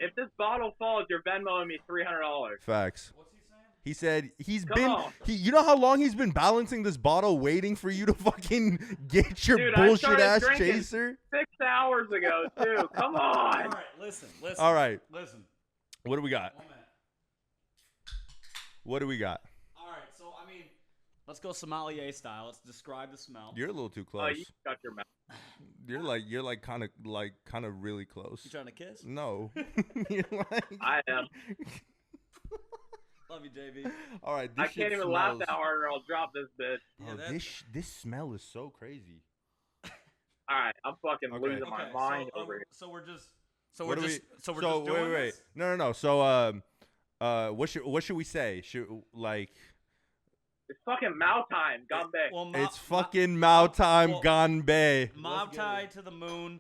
If this bottle falls, you're Venmoing me $300. Facts. What's he saying? He said Come on. you know how long he's been balancing this bottle waiting for you to fucking get your Dude, I bullshit started ass drinking chaser? 6 hours ago, too. Come on. All right, listen. All right. Listen. What do we got? 1 minute. What do we got? All right, so I mean, let's go sommelier style. Let's describe the smell. You're a little too Oh, close. you got your mouth. You're like kind of really close. You trying to kiss? No. You're like, I am. Love you, JB. all right. I This shit can't even laugh smells- that hard or I'll drop this bitch. Oh, Yeah, this smell is so crazy. All right, I'm fucking Okay. losing my mind over here. So we're just What do we- just doing wait. this? No. So what should we say? Should like It's fucking Moutai, Gumbe. Well, it's fucking Moutai well, Ganbei. Moutai to the moon.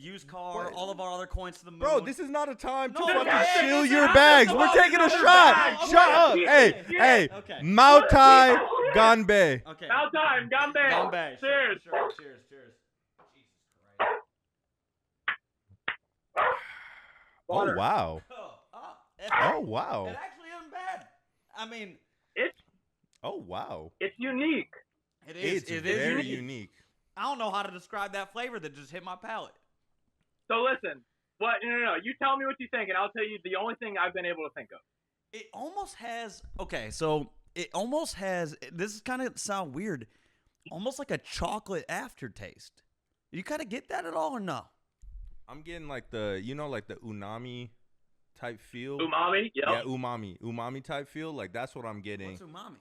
Used car, What? all of our other coins to the moon. Bro, this is not a time to No, fucking it is. chill This your is bags. not We're the taking a other shot. bag. Shut up. Okay. Hey, Yeah. hey. Okay. Moutai Ganbei. Okay. Moutai, Gumbe. Gumbe. Cheers. Sure. Cheers. Jesus Christ. Oh Water. wow. It Oh wow. actually isn't bad. I mean, Oh wow. It's unique. it is. It's It very is unique. I don't know how to describe that flavor that just hit my palate. So listen, what? No. You tell me what you think, and I'll tell you the only thing I've been able to think of. It almost has. Okay, so it almost has. This is kind of sound weird. Almost like a chocolate aftertaste. You kind of get that at all or no? I'm getting like the like the unami type feel. Umami. Yep. Yeah, umami type feel. Like that's what I'm getting. What's umami?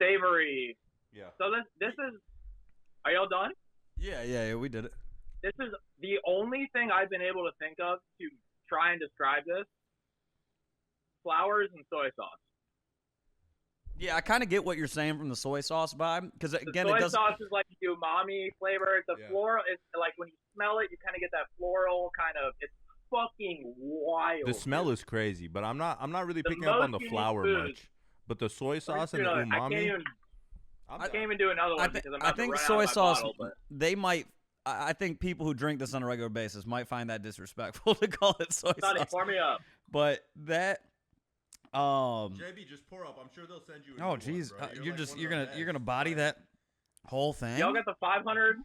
Savory. Yeah. So this is. Are y'all done? Yeah, we did it. This is the only thing I've been able to think of to try and describe this. Flowers and soy sauce. Yeah, I kind of get what you're saying from the soy sauce vibe, because The again, soy it does. sauce is like the umami flavor. The Yeah. floral is like when you smell it, you kind of get that floral kind of. It's fucking wild. The smell is crazy, but I'm not really The picking up on the most unique flour food. much. But the soy Let me sauce do and the another- umami. I can't even do another one because I'm I about think to run soy out of my sauce. bottle, but They might. I think people who drink this on a regular basis might find that disrespectful to call it soy Sonny, sauce. pour me up. But that. JB, just pour up. I'm sure they'll send you. Oh jeez, you're gonna body that whole thing. Y'all got the 500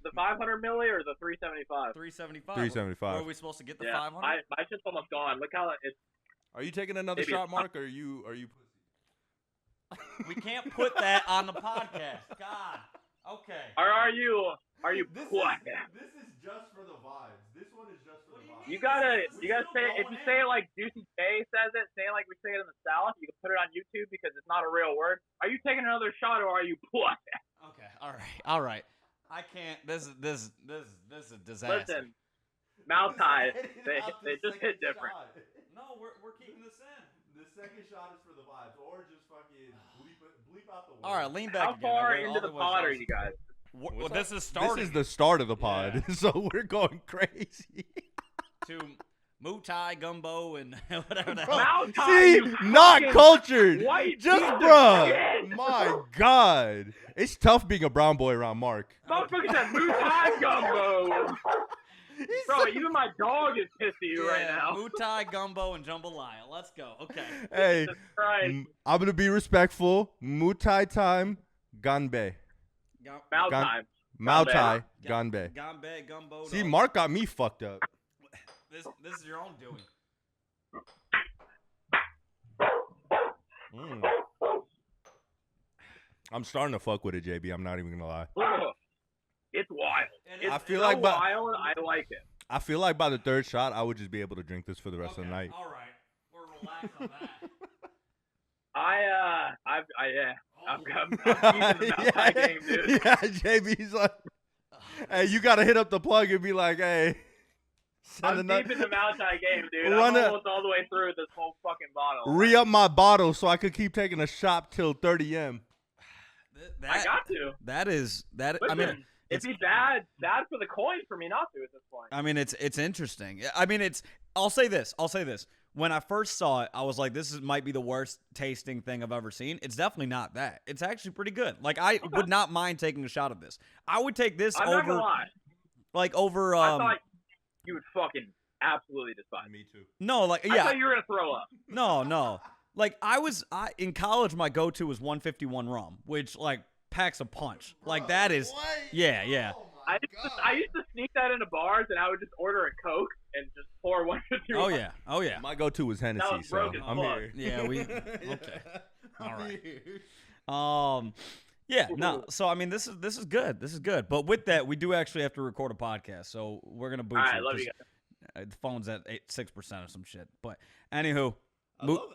milli or the 375? 375. 375. Were we supposed to get the Yeah, 500? my shit's almost gone. Look how it's. Are you taking another Maybe shot, it's- Mark? Or are you? We can't put that on the podcast. God. Okay. Are you? What? This is just for the vibes. This one is just for the vibes. You gotta say if you say it like Juicy J says it, say it like we say it in the South. You can put it on YouTube because it's not a real word. Are you taking another shot or are you what? Okay. All right. I can't. This is a disaster. Listen, Moutai, they just hit different. No, we're keeping this in. The second shot is for the vibes, or just fucking bleep out the word. All right, lean back How again. far I read into all the way pod are sauce. you guys? Well, this is starting. This is the start of the pod, so we're going crazy. to Moutai, gumbo, and whatever the hell. Moutai, See, you not fucking cultured. white Just piece of bruh. shit. My God, it's tough being a brown boy around Mark. Motherfucker said Moutai gumbo. Bro, even my dog is pissed at you right now. Moutai, gumbo, and jambalaya. Let's go. Okay. Hey, Jesus Christ. I'm gonna be respectful. Mutai time, Ganbei. Moutai. Moutai, Ganbei. Gambe, gumbo. See, no. Mark got me fucked up. This is your own doing. I'm starting to fuck with it, JB. I'm not even gonna lie. Ugh. It's wild. It's I feel so like by- wild. I like it. I feel like by the third shot, I would just be able to drink this for the rest of the night. All right. We're relaxed on that. I'm using the Moutai game, dude. Yeah, JB's like, hey, you gotta hit up the plug and be like, hey, send I'm a deep in the Moutai game, dude. Run I'm it. almost all the way through this whole fucking bottle. re-up my bottle so I could keep taking a shot till 30 M. I got to. That is that. Listen, I mean, it'd be bad for the coin for me not to at this point. I mean, it's interesting. I mean, I'll say this. When I first saw it, I was like, this might be the worst tasting thing I've ever seen. It's definitely not that. It's actually pretty good. Like, I would not mind taking a shot of this. I would take this I'm not over, gonna lie. like, over. I thought you would fucking absolutely despise. Me too. No, like I yeah, thought you were gonna throw up. no. Like I in college, my go-to was 151 rum, which like packs a punch. Like that is, What? yeah. Oh I used to sneak that into bars, and I would just order a Coke and just pour 151. Oh yeah. My go-to was Hennessy, That was so broken I'm fuck. here. Yeah, okay. All I'm right. here. Yeah, no. So I mean, this is good. This is good. But with that, we do actually have to record a podcast, so we're gonna boot All right, you. love you 'cause, the phone's at 6% or some shit. But anywho,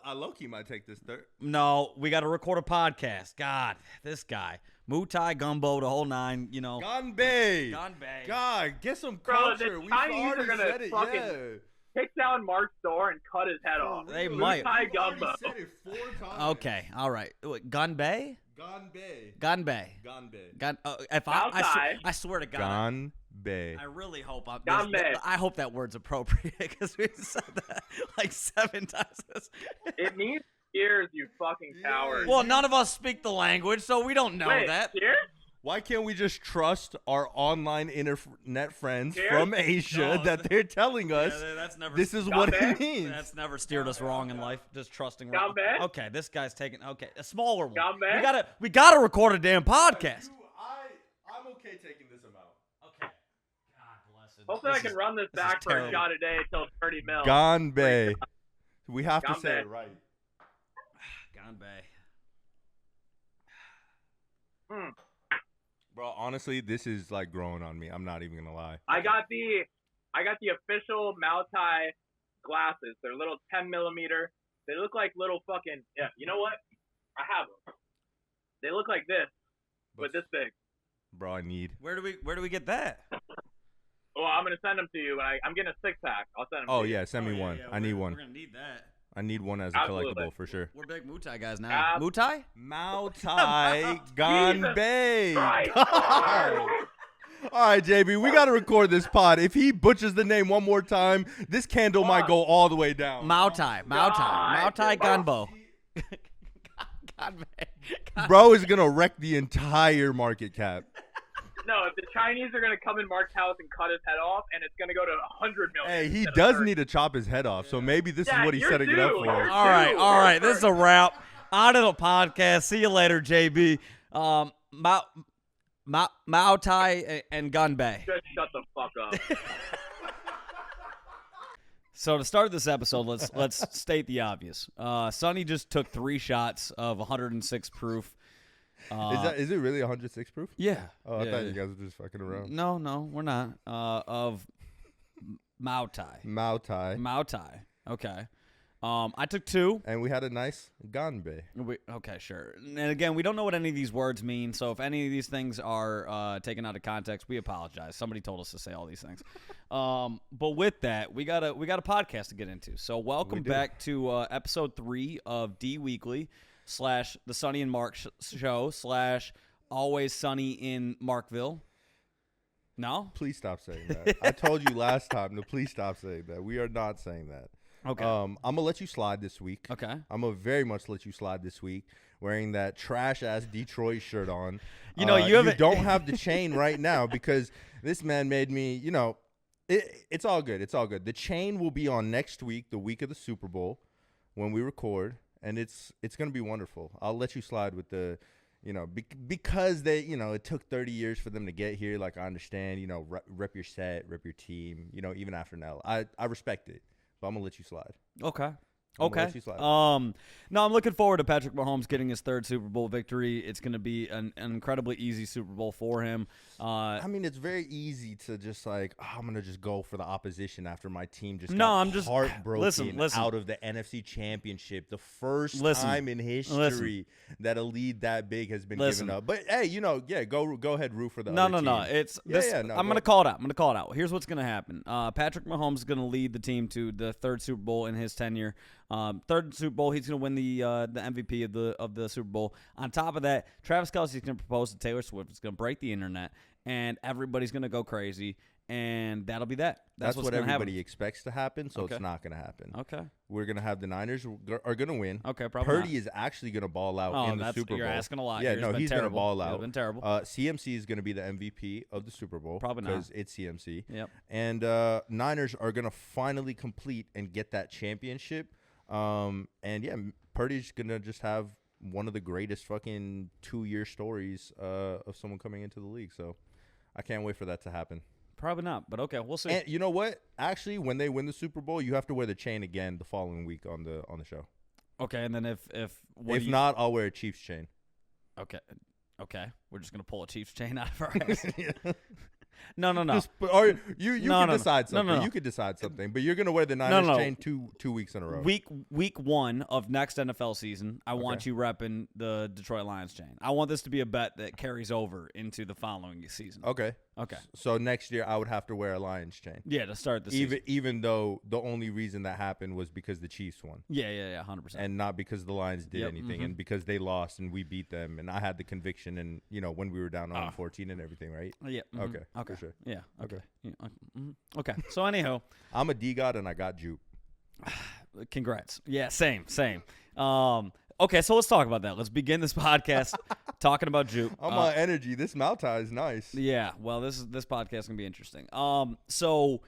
I low-key might take this third. no, we got to record a podcast. God, this guy, Moutai, Gumbo, the whole nine. You know, Ganbei. Ganbei. God, get some Bro, culture. the We've Chinese already are gonna said it. fucking- Yeah. Kick down Marc's door and cut his head off. They We've might. Moutai already Gumbo. said it 4 times. Okay, all right. Ganbei, Ganbei. Ganbei. Ganbei. If Moutai. I swear to God. Ganbei. I really hope Ganbei. I hope that word's appropriate because we said that like 7 times. It means cheers, you fucking coward. Well, none of us speak the language, so we don't know Wait, that. cheers? Why can't we just trust our online internet friends Cheers? from Asia No, that they're telling us that's never. this is what it Ganbei? means? That's never steered us wrong in life. Just trusting. Wrong. Ganbei? Okay, this guy's taking. Okay, a smaller one. Ganbei? We gotta record a damn podcast. I'm okay taking this amount. Okay. God bless it. Hopefully I can run this this is back for a terrible. shot a day until 30 mil. Ganbei. We have to say Ganbei. it right. Ganbei. Mm. Bro, honestly, this is like growing on me. I'm not even gonna lie. I got the official Moutai glasses. They're little 10 millimeter. They look like little fucking You know what? I have them. They look like this, but this big. Bro, I need. Where do we get that? Well, I'm gonna send them to you. When I'm getting a 6-pack. I'll send them. Oh to you. yeah, send me one. I need one. We're gonna need that. I need one as a Absolutely. collectible for sure. We're big Moutai guys now. Moutai? Moutai Ganbei. Christ. God. All right, JB, we got to record this pod. If he butchers the name one more time, this candle might go all the way down. Moutai. God. Moutai Gunbo. Ganbei. Bro is going to wreck the entire market cap. No, if the Chinese are gonna come in Marc's house and cut his head off, and it's gonna go to 100 million. Hey, he instead of does 30. need to chop his head off, so maybe this is Yeah, what he's you're setting it up due. for. You're All right. due. This is a wrap. On to the podcast. See you later, JB. Moutai and Ganbei. Just shut the fuck up. So to start this episode, let's state the obvious. Sonny just took 3 shots of 106 proof. Is it really 106 proof? Yeah. Oh, I Yeah, thought yeah. you guys were just fucking around. No, we're not. Of Moutai. Moutai. Okay. I took 2. And we had a nice Ganbei. Okay, sure. And again, we don't know what any of these words mean, so if any of these things are taken out of context, we apologize. Somebody told us to say all these things. But with that, we got a podcast to get into. So welcome back to episode 3 of D Weekly / the Sonny and Marc show / always sunny in Markville. No? Please stop saying that. I told you last time to please stop saying that. We are not saying that. Okay. I'm gonna let you slide this week. Okay. I'm gonna very much let you slide this week, wearing that trash ass Detroit shirt on. You know, you haven't- don't have the chain right now because this man made me. You know, it's all good. It's all good. The chain will be on next week, the week of the Super Bowl, when we record, and it's gonna be wonderful. I'll let you slide with the. You know, because they, you know, it took 30 years for them to get here. Like, I understand, you know, rep your set, rep your team, you know, even after Nell. I respect it, but I'm going to let you slide. Okay. I'm gonna Okay. let you slide. No, I'm looking forward to Patrick Mahomes getting his 3rd Super Bowl victory. It's going to be an incredibly easy Super Bowl for him. I mean, it's very easy to just like, I'm going to just go for the opposition after my team just No, got I'm just- heartbroken listen. out of the NFC Championship. The first Listen. time in history that a lead that big has been given up. But, hey, you know, yeah, go ahead, root for the other team. No. It's Yeah, this. yeah, no, I'm go. going to call it out. Here's what's going to happen. Patrick Mahomes is going to lead the team to the 3rd Super Bowl in his tenure. 3rd Super Bowl, he's going to win the MVP of the Super Bowl. On top of that, Travis Kelce's going to propose to Taylor Swift. It's going to break the internet, and everybody's going to go crazy. and that'll be that. That's what's what gonna everybody happen. expects to happen, so Okay. it's not going to happen. Okay. We're going to have the Niners are going to win. Okay, probably Purdy not. is actually going to ball out Oh, in the Super Bowl. you're asking a lot. Yeah, here. no, It's been he's going to terrible. ball It's out. been terrible. CMC is going to be the MVP of the Super Bowl. Probably not. Because it's CMC. Yep. And Niners are going to finally complete and get that championship. And, yeah, Purdy's going to just have one of the greatest fucking 2-year stories of someone coming into the league. So I can't wait for that to happen. Probably not, but okay, we'll see. And you know what? Actually, when they win the Super Bowl, you have to wear the chain again the following week on the show. Okay, and then if Not, I'll wear a Chiefs chain. okay, we're just gonna pull a Chiefs chain out of our ass. No. Or you No, can no, decide no. something. No. You could decide something, but you're gonna wear the Niners No. chain two weeks in a row. Week 1 of next NFL season, I want you repping the Detroit Lions chain. I want this to be a bet that carries over into the following season. Okay. Okay. So next year I would have to wear a Lions chain. Yeah, to start the season. Even though the only reason that happened was because the Chiefs won. Yeah, 100%. And not because the Lions did Yep, anything, and because they lost and we beat them, and I had the conviction, and when we were down on 14 and everything, right? Yeah. Okay. Okay. For sure. Yeah. Okay. Yeah, okay. So anyhow, I'm a DGod and I got JUP. congrats. Yeah. Same. Okay, so let's talk about that. Let's begin this podcast talking about JUP. I'm on energy. This Moutai is nice. Yeah, well, this podcast can be interesting. So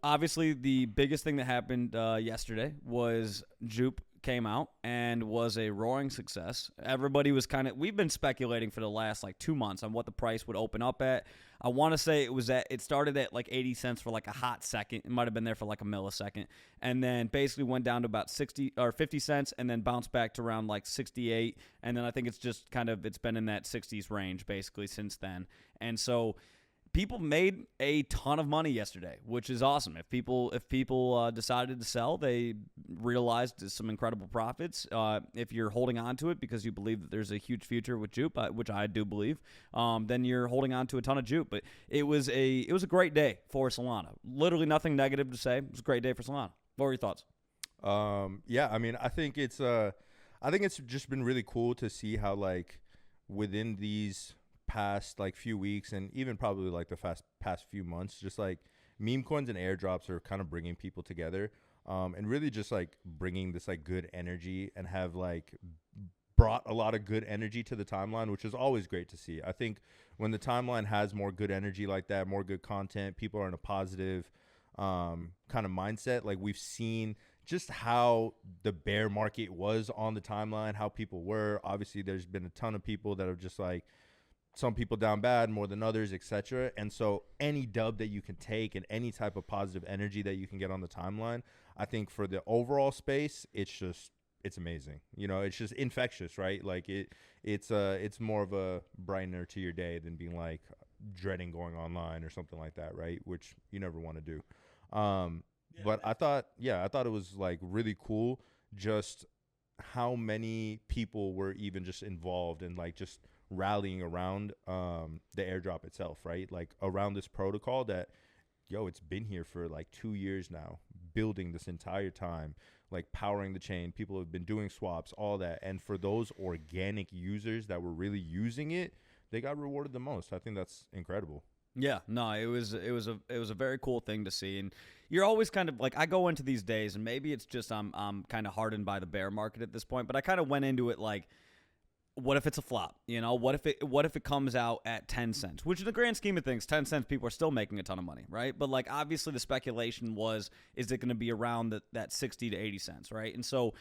obviously the biggest thing that happened yesterday was JUP came out and was a roaring success. Everybody was we've been speculating for the last 2 months on what the price would open up at. I want to say it started at 80 cents for a hot second. It might have been there for a millisecond, and then basically went down to about 60 or 50 cents, and then bounced back to around 68, and then I think it's just it's been in that 60s range basically since then. And so people made a ton of money yesterday, which is awesome. If people decided to sell, they realized some incredible profits. If you're holding on to it because you believe that there's a huge future with JUP, which I do believe, then you're holding on to a ton of JUP. But it was a great day for Solana. Literally nothing negative to say. It was a great day for Solana. What were your thoughts? Yeah, I mean, I think it's just been really cool to see how within these past few weeks, and even probably the past few months, just meme coins and airdrops are kind of bringing people together, and really just bringing this good energy, and have brought a lot of good energy to the timeline, which is always great to see. I think when the timeline has more good energy like that, more good content, people are in a positive kind of mindset. We've seen just how the bear market was on the timeline, how people were. Obviously there's been a ton of people that have just some people down bad more than others, etc. And so any dub that you can take and any type of positive energy that you can get on the timeline, I think for the overall space, it's amazing. It's just infectious, right? It's more of a brightener to your day than being dreading going online or something like that, right? Which you never want to do. But I thought it was really cool just how many people were even just involved and just rallying around the airdrop itself, right? Around this protocol that, it's been here for 2 years now, building this entire time, powering the chain. People have been doing swaps, all that. And for those organic users that were really using it, they got rewarded the most. I think that's incredible. Yeah, no, it was a very cool thing to see, and you're always kind of I go into these days, and maybe it's just I'm kind of hardened by the bear market at this point, but I kind of went into it what if it's a flop? What if it comes out at 10 cents? Which in the grand scheme of things, 10 cents, people are still making a ton of money, right? But obviously the speculation was, is it going to be around that 60 to 80 cents, right? And so,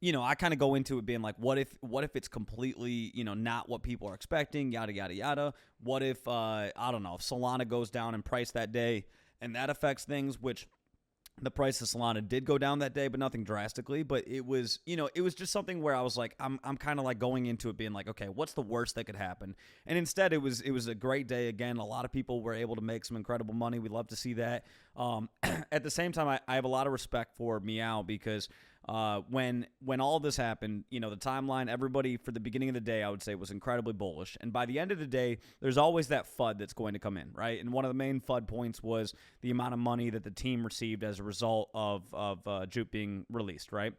I kind of go into it being what if it's completely, not what people are expecting, yada, yada, yada. What if, I don't know, if Solana goes down in price that day and that affects things, which the price of Solana did go down that day, but nothing drastically. But it was, it was just something where I was I'm kind of going into it being okay, what's the worst that could happen? And instead, it was a great day. Again, a lot of people were able to make some incredible money. We love to see that. At the same time, I have a lot of respect for Meow because when all this happened, the timeline, everybody for the beginning of the day, I would say, was incredibly bullish. And by the end of the day, there's always that FUD that's going to come in, right? And one of the main FUD points was the amount of money that the team received as a result of JUP being released, right?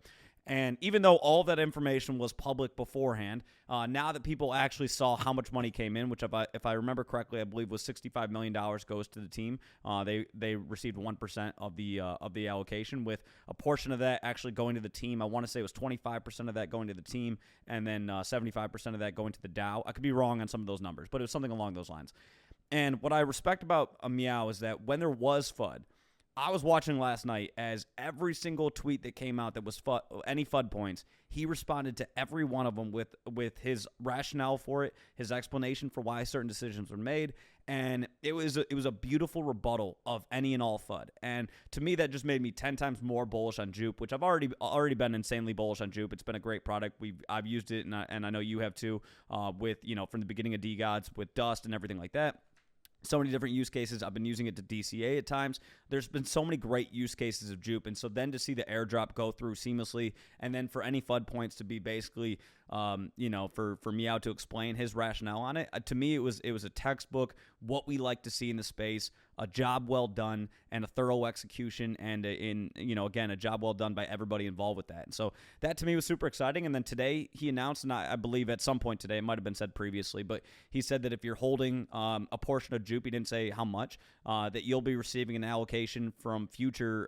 And even though all that information was public beforehand, now that people actually saw how much money came in, which if I remember correctly, I believe was $65 million goes to the team. They received 1% of the allocation, with a portion of that actually going to the team. I want to say it was 25% of that going to the team, and then 75% of that going to the DAO. I could be wrong on some of those numbers, but it was something along those lines. And what I respect about Meow is that when there was FUD, I was watching last night as every single tweet that came out that was any FUD points, he responded to every one of them with his rationale for it, his explanation for why certain decisions were made, and it was a beautiful rebuttal of any and all FUD. And to me, that just made me 10 times more bullish on JUP, which I've already been insanely bullish on JUP. It's been a great product. I've used it, and I know you have too. With from the beginning of DGods with Dust and everything like that. So many different use cases. I've been using it to DCA at times. There's been so many great use cases of JUP. And so then to see the airdrop go through seamlessly, and then for any FUD points to be basically, for Meow to explain his rationale on it, to me, it was a textbook, what we like to see in the space, a job well done, and a thorough execution, and again, a job well done by everybody involved with that. And so that to me was super exciting. And then today he announced, and I believe at some point today, it might have been said previously, but he said that if you're holding a portion of JUP, he didn't say how much, that you'll be receiving an allocation from future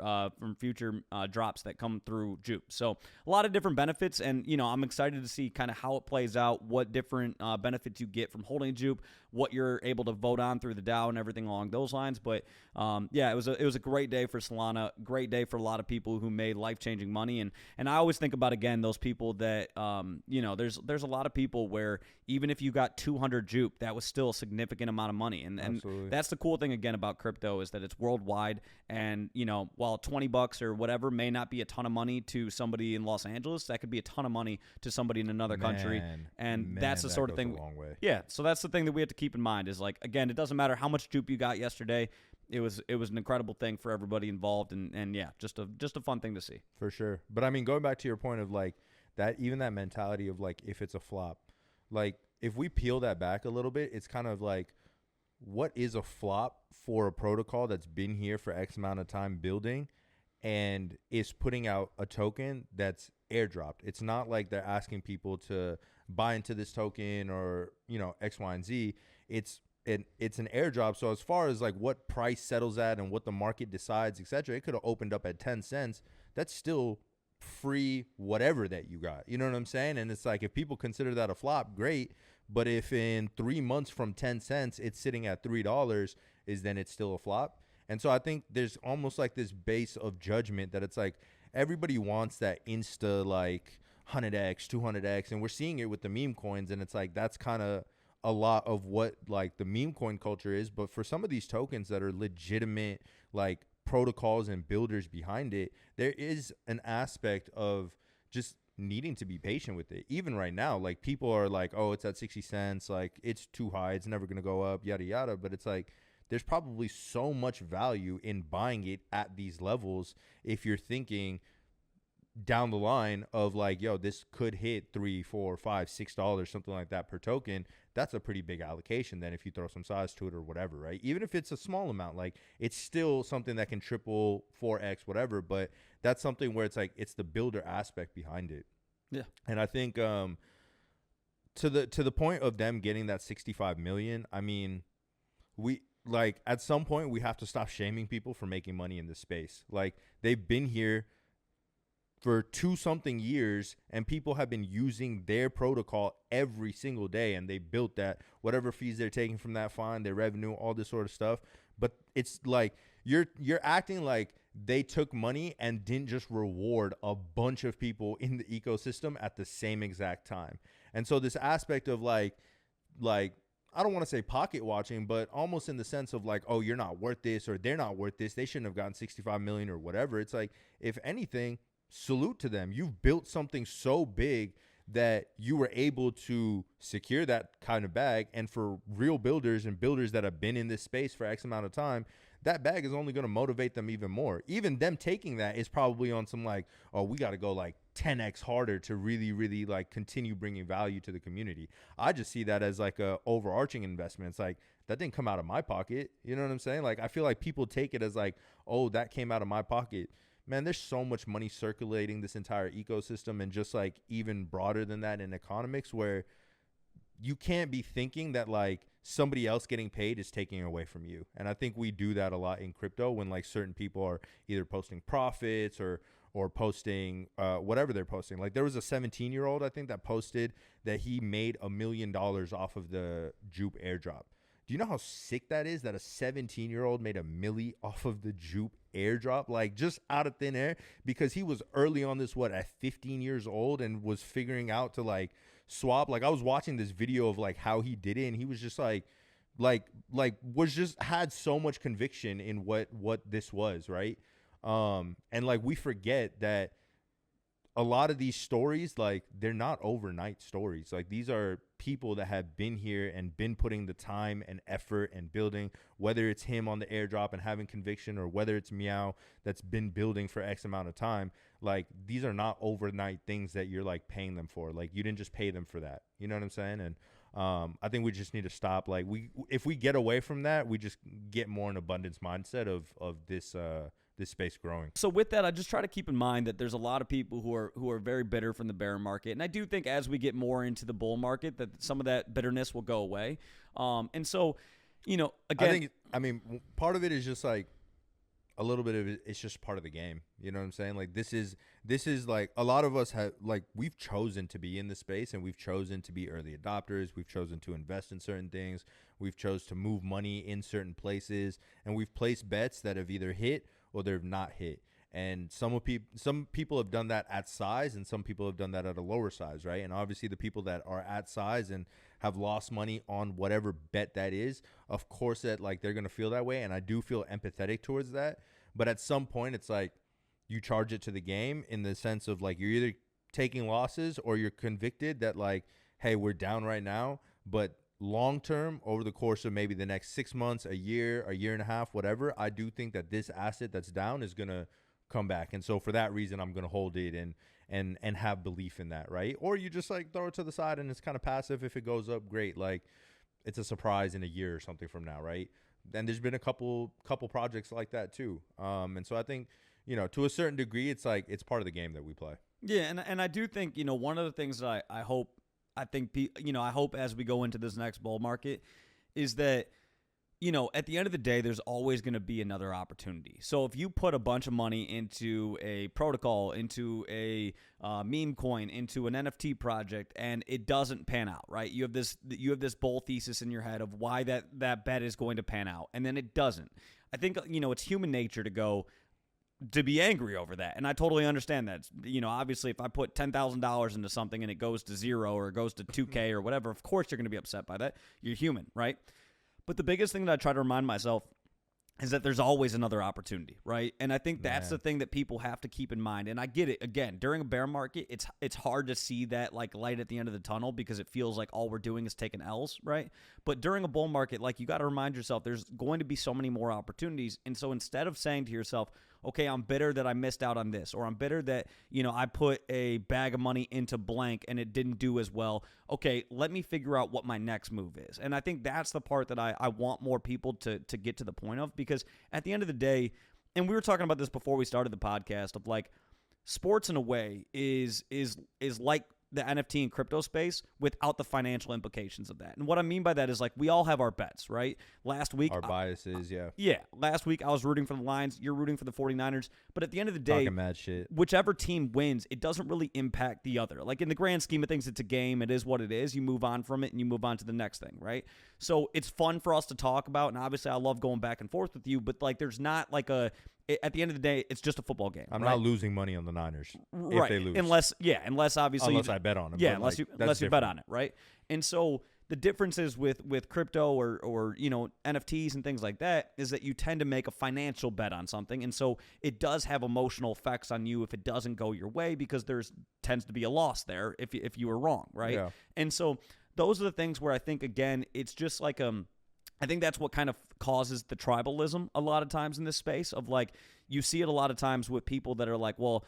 drops that come through JUP. So a lot of different benefits, and I'm excited to see kind of how it plays out, what different benefits you get from holding JUP, what you're able to vote on through the DAO and everything along those lines. But it was a great day for Solana, great day for a lot of people who made life-changing money. And I always think about, again, those people that there's a lot of people where even if you got 200 JUP, that was still a significant amount of money. And that's the cool thing again about crypto, is that it's worldwide. And while $20 or whatever may not be a ton of money to somebody in Los Angeles, that could be a ton of money to somebody in another country. And that's the sort of thing. Yeah, so that's the thing that we have to keep in mind is, like, again, it doesn't matter how much JUP you got yesterday. It was an incredible thing for everybody involved, and yeah, just a fun thing to see. For sure. But I mean, going back to your point of like that, even that mentality of like, if it's a flop, like if we peel that back a little bit, it's kind of like, what is a flop for a protocol that's been here for X amount of time building and is putting out a token that's airdropped? It's not like they're asking people to buy into this token or, X, Y, and Z. It's an airdrop. So as far as like what price settles at and what the market decides, etc., it could have opened up at 10 cents. That's still free whatever that you got. You know what I'm saying? And it's like, if people consider that a flop, great. But if in 3 months from 10 cents it's sitting at $3, then it's still a flop. And so I think there's almost like this base of judgment that it's like everybody wants that insta like 100x, 200x, and we're seeing it with the meme coins, and it's like that's kind of a lot of what like the meme coin culture is. But for some of these tokens that are legitimate like protocols and builders behind it, there is an aspect of just needing to be patient with it. Even right now, like people are like, oh, it's at 60 cents, like it's too high, it's never gonna go up, yada yada. But it's like there's probably so much value in buying it at these levels if you're thinking down the line of like, yo, this could hit $3, $4, $5, $6, something like that per token. That's a pretty big allocation then if you throw some size to it or whatever, right? Even if it's a small amount, like it's still something that can triple 4x whatever. But that's something where it's like it's the builder aspect behind it. Yeah. And I think to the point of them getting that 65 million, I mean, we like at some point we have to stop shaming people for making money in this space. Like they've been here for 2-something years, and people have been using their protocol every single day, and they built that, whatever fees they're taking from that fine, their revenue, all this sort of stuff. But it's like you're acting like they took money and didn't just reward a bunch of people in the ecosystem at the same exact time. And so this aspect of like I don't want to say pocket watching, but almost in the sense of like, oh, you're not worth this, or they're not worth this, they shouldn't have gotten 65 million or whatever. It's like, if anything, salute to them. You've built something so big that you were able to secure that kind of bag. And for real builders and builders that have been in this space for X amount of time, that bag is only going to motivate them even more. Even them taking that is probably on some like, oh, we got to go like 10x harder to really, really like continue bringing value to the community. I just see that as like a overarching investment. It's like, that didn't come out of my pocket. You know what I'm saying? Like, I feel like people take it as like, oh, that came out of my pocket. man, there's so much money circulating this entire ecosystem, and just like even broader than that in economics, where you can't be thinking that like somebody else getting paid is taking away from you. And I think we do that a lot in crypto when like certain people are either posting profits or posting whatever they're posting. Like there was a 17-year-old, I think, that posted that he made $1 million off of the JUP Airdrop. Do you know how sick that is, that a 17-year-old made $1 million off of the JUP Airdrop, like just out of thin air, because he was early on this, at 15 years old, and was figuring out to like swap. Like I was watching this video of like how he did it, and he was just like was just had so much conviction in what this was, right? And like we forget that a lot of these stories, like they're not overnight stories. Like these are people that have been here and been putting the time and effort and building, whether it's him on the airdrop and having conviction, or whether it's Meow that's been building for X amount of time. Like these are not overnight things that you're like paying them for. Like you didn't just pay them for that. You know what I'm saying? And I think we just need to stop. Like if we get away from that, we just get more an abundance mindset of this space growing. So with that, I just try to keep in mind that there's a lot of people who are very bitter from the bear market, and I do think as we get more into the bull market, that some of that bitterness will go away. And so, again, I mean, part of it is just like a little bit of it. It's just part of the game. You know what I'm saying? Like this is like a lot of us have, like, we've chosen to be in the space, and we've chosen to be early adopters. We've chosen to invest in certain things. We've chose to move money in certain places, and we've placed bets that have either hit or they've not hit. And some people have done that at size, and some people have done that at a lower size, right? And obviously the people that are at size and have lost money on whatever bet that is, of course that like they're gonna feel that way, and I do feel empathetic towards that. But at some point it's like you charge it to the game, in the sense of like you're either taking losses or you're convicted that like, hey, we're down right now, but long term, over the course of maybe the next 6 months, a year and a half, whatever, I do think that this asset that's down is gonna come back. And so for that reason, I'm gonna hold it and have belief in that, right? Or you just like throw it to the side and it's kind of passive. If it goes up, great. Like it's a surprise in a year or something from now, right? And there's been a couple projects like that too. And so I think, to a certain degree, it's like it's part of the game that we play. Yeah, and I do think, one of the things that I hope as we go into this next bull market is that, at the end of the day, there's always going to be another opportunity. So if you put a bunch of money into a protocol, into a meme coin, into an NFT project, and it doesn't pan out, right? You have this bull thesis in your head of why that bet is going to pan out, and then it doesn't. I think, it's human nature to be angry over that. And I totally understand that. Obviously, if I put $10,000 into something and it goes to 0 or it goes to 2K or whatever, of course you're going to be upset by that. You're human, right? But the biggest thing that I try to remind myself is that there's always another opportunity, right? And I think that's the thing that people have to keep in mind. And I get it. Again, during a bear market, it's hard to see that like light at the end of the tunnel, because it feels like all we're doing is taking L's, right? But during a bull market, like, you got to remind yourself there's going to be so many more opportunities. And so instead of saying to yourself, okay, I'm bitter that I missed out on this, or I'm bitter that, I put a bag of money into blank and it didn't do as well. Okay, let me figure out what my next move is. And I think that's the part that I want more people to get to the point of, because at the end of the day, and we were talking about this before we started the podcast, of like, sports in a way is like the NFT and crypto space without the financial implications of that. And what I mean by that is, like, we all have our bets, right? Last week, our biases, yeah. Yeah. Last week I was rooting for the Lions. You're rooting for the 49ers. But at the end of the day, talking mad shit, whichever team wins, it doesn't really impact the other. Like, in the grand scheme of things, it's a game. It is what it is. You move on from it and you move on to the next thing, right? So it's fun for us to talk about. And obviously I love going back and forth with you, but like, there's not like at the end of the day, it's just a football game. I'm right? not losing money on the Niners right. if they lose. Unless obviously I bet on them. Yeah, unless you bet on it, right? And so the differences with crypto or NFTs and things like that is that you tend to make a financial bet on something, and so it does have emotional effects on you if it doesn't go your way, because there's tends to be a loss there if you were wrong, right? Yeah. And so those are the things where I think, again, it's just like I think that's what kind of causes the tribalism a lot of times in this space, of like, you see it a lot of times with people that are like, well,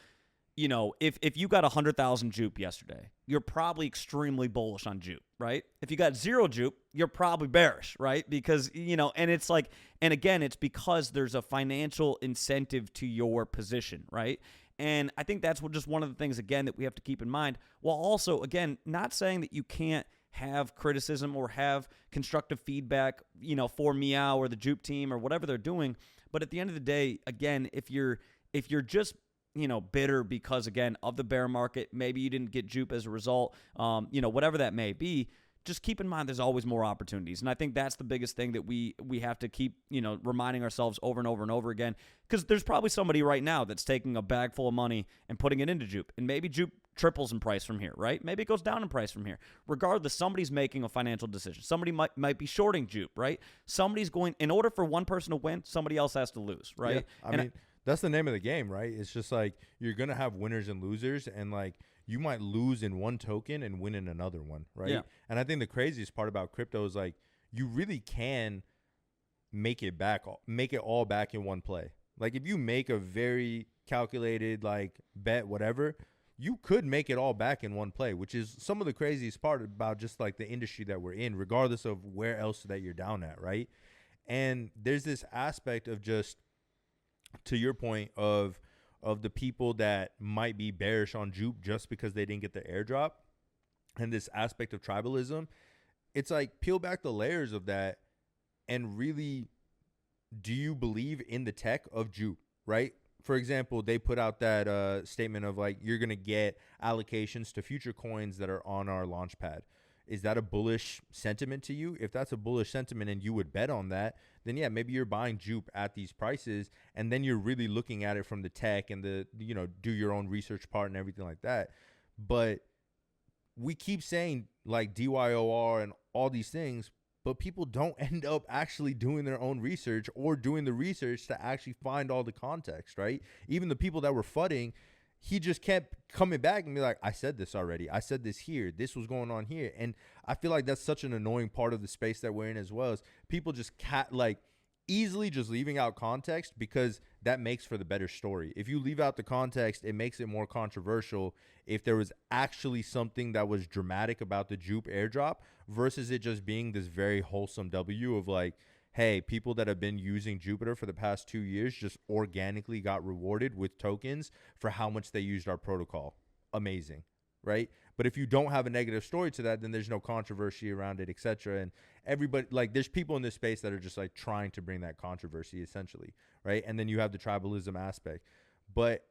you know, if you got 100,000 JUP yesterday, you're probably extremely bullish on JUP, right? If you got 0 JUP, you're probably bearish, right? Because, you know, and it's like, and again, it's because there's a financial incentive to your position, right? And I think that's just one of the things, again, that we have to keep in mind. While also, again, not saying that you can't have criticism or have constructive feedback, you know, for Meow or the JUP team or whatever they're doing. But at the end of the day, again, if you're just, you know, bitter because, again, of the bear market, maybe you didn't get JUP as a result, you know, whatever that may be, just keep in mind there's always more opportunities. And I think that's the biggest thing that we have to keep, you know, reminding ourselves over and over and over again, because there's probably somebody right now that's taking a bag full of money and putting it into JUP, and maybe JUP triples in price from here, right? Maybe it goes down in price from here. Regardless, somebody's making a financial decision. Somebody might be shorting JUP, right? Somebody's going, in order for one person to win, somebody else has to lose, right? Yeah, I mean, that's the name of the game, right? It's just like you're going to have winners and losers, and like you might lose in one token and win in another one, right? Yeah. And I think the craziest part about crypto is like you really can make it all back in one play. Like if you make a very calculated like bet, whatever, you could make it all back in one play, which is some of the craziest part about just like the industry that we're in, regardless of where else that you're down at, right? And there's this aspect of just, to your point, of the people that might be bearish on JUP just because they didn't get the airdrop, and this aspect of tribalism. It's like peel back the layers of that and really, do you believe in the tech of JUP, right? For example, they put out that statement of like, you're going to get allocations to future coins that are on our launch pad. Is that a bullish sentiment to you? If that's a bullish sentiment and you would bet on that, then yeah, maybe you're buying JUP at these prices, and then you're really looking at it from the tech and the, you know, do your own research part and everything like that. But we keep saying like DYOR and all these things, but people don't end up actually doing their own research or doing the research to actually find all the context, right? Even the people that were fudding, he just kept coming back and be like, I said this already. I said this here. This was going on here. And I feel like that's such an annoying part of the space that we're in as well, is people just easily just leaving out context, because that makes for the better story. If you leave out the context, it makes it more controversial if there was actually something that was dramatic about the JUP airdrop versus it just being this very wholesome W of like, hey, people that have been using Jupiter for the past 2 years just organically got rewarded with tokens for how much they used our protocol. Amazing, right? But if you don't have a negative story to that, then there's no controversy around it, etc. And everybody, like, there's people in this space that are just like trying to bring that controversy essentially, right? And then you have the tribalism aspect. But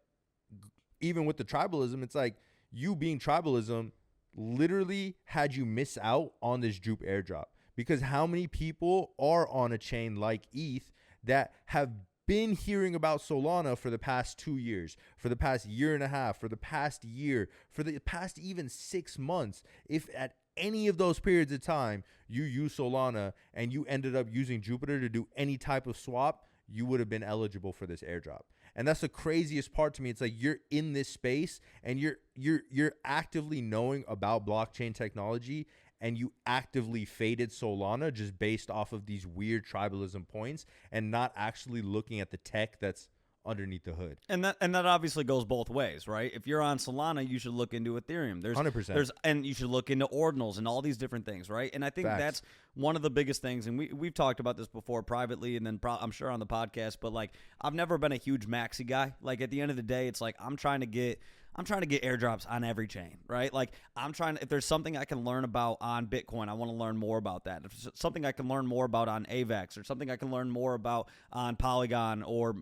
even with the tribalism, it's like you being tribalism literally had you miss out on this JUP airdrop. Because how many people are on a chain like ETH that have been hearing about Solana for the past 2 years, for the past year and a half, for the past year, for the past even 6 months? If at any of those periods of time you use Solana and you ended up using Jupiter to do any type of swap, you would have been eligible for this airdrop. And that's the craziest part to me. It's like you're in this space and you're actively knowing about blockchain technology, and you actively faded Solana just based off of these weird tribalism points and not actually looking at the tech that's underneath the hood. And that obviously goes both ways, right? If you're on Solana, you should look into Ethereum. 100%. And you should look into ordinals and all these different things, right? And I think that's one of the biggest things, and we've talked about this before privately and then I'm sure on the podcast, but like I've never been a huge maxi guy. Like at the end of the day, it's like I'm trying to get airdrops on every chain, right? Like if there's something I can learn about on Bitcoin, I want to learn more about that. If there's something I can learn more about on AVAX, or something I can learn more about on Polygon or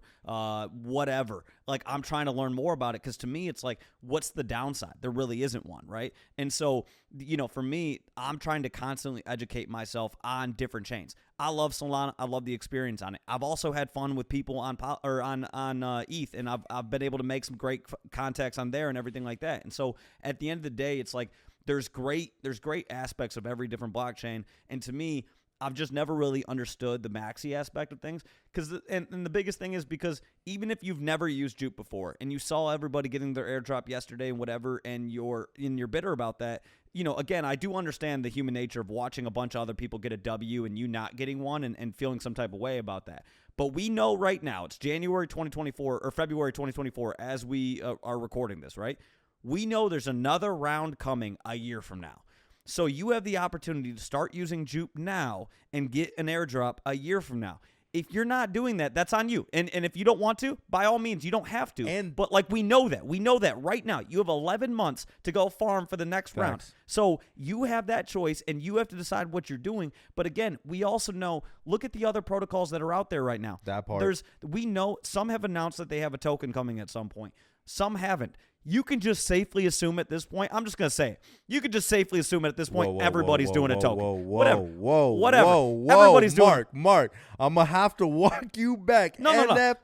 whatever, like I'm trying to learn more about it, because to me, it's like, what's the downside? There really isn't one, right? And so, you know, for me, I'm trying to constantly educate myself on different chains. I love Solana. I love the experience on it. I've also had fun with people on ETH, and I've been able to make some great contacts on there and everything like that. And so at the end of the day, it's like there's great aspects of every different blockchain. And to me, I've just never really understood the maxi aspect of things. And the biggest thing is because even if you've never used JUP before and you saw everybody getting their airdrop yesterday and whatever, and you're bitter about that, again, I do understand the human nature of watching a bunch of other people get a W and you not getting one and feeling some type of way about that. But we know right now, it's January 2024 or February 2024 as we are recording this, right? We know there's another round coming a year from now. So you have the opportunity to start using JUP now and get an airdrop a year from now. If you're not doing that, that's on you. And if you don't want to, by all means, you don't have to. But we know that. We know that right now. You have 11 months to go farm for the next round. So you have that choice, and you have to decide what you're doing. But again, we also know, look at the other protocols that are out there right now. That part. We know some have announced that they have a token coming at some point. Some haven't. You can just safely assume at this point, I'm just going to say it. You can just safely assume at this point everybody's doing a token. Whatever. Everybody's doing Marc, I'm going to have to walk you back. No.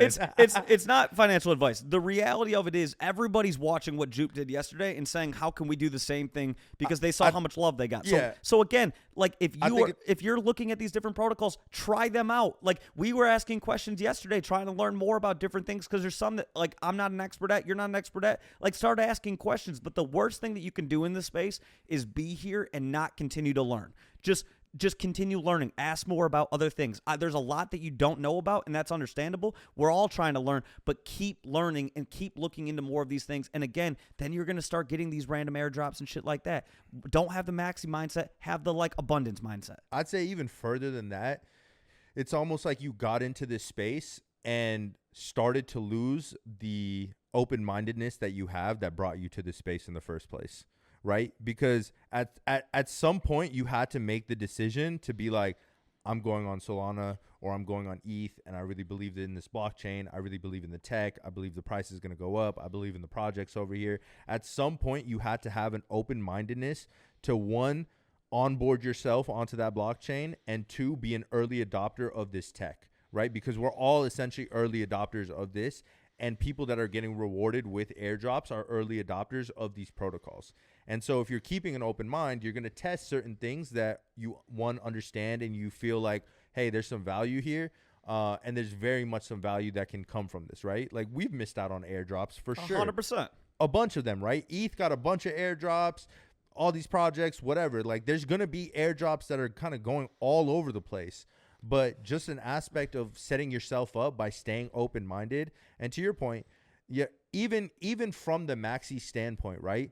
It's not financial advice. The reality of it is everybody's watching what JUP did yesterday and saying, how can we do the same thing? Because they saw how much love they got. So again, if you're looking at these different protocols, try them out. We were asking questions yesterday, trying to learn more about different things, because there's some that I'm not an expert at, you're not an expert at. Start asking questions. But the worst thing that you can do in this space is be here and not continue to learn. Just continue learning. Ask more about other things. There's a lot that you don't know about, and that's understandable. We're all trying to learn, but keep learning and keep looking into more of these things. And again, then you're going to start getting these random airdrops and shit like that. Don't have the maxi mindset. Have the abundance mindset. I'd say even further than that, it's almost like you got into this space and started to lose the open-mindedness that you have that brought you to this space in the first place. Right? Because at some point you had to make the decision to be like, I'm going on Solana or I'm going on ETH, and I really believe in this blockchain. I really believe in the tech. I believe the price is going to go up. I believe in the projects over here. At some point you had to have an open-mindedness to, one, onboard yourself onto that blockchain, and two, be an early adopter of this tech, right? Because we're all essentially early adopters of this. And people that are getting rewarded with airdrops are early adopters of these protocols. And so if you're keeping an open mind, you're going to test certain things that you, one, understand, and you feel like, hey, there's some value here. And there's very much some value that can come from this, right? We've missed out on airdrops for sure. 100%. A bunch of them, right? ETH got a bunch of airdrops, all these projects, whatever. There's going to be airdrops that are kind of going all over the place. But just an aspect of setting yourself up by staying open-minded. And to your point, yeah, even from the maxi standpoint, right?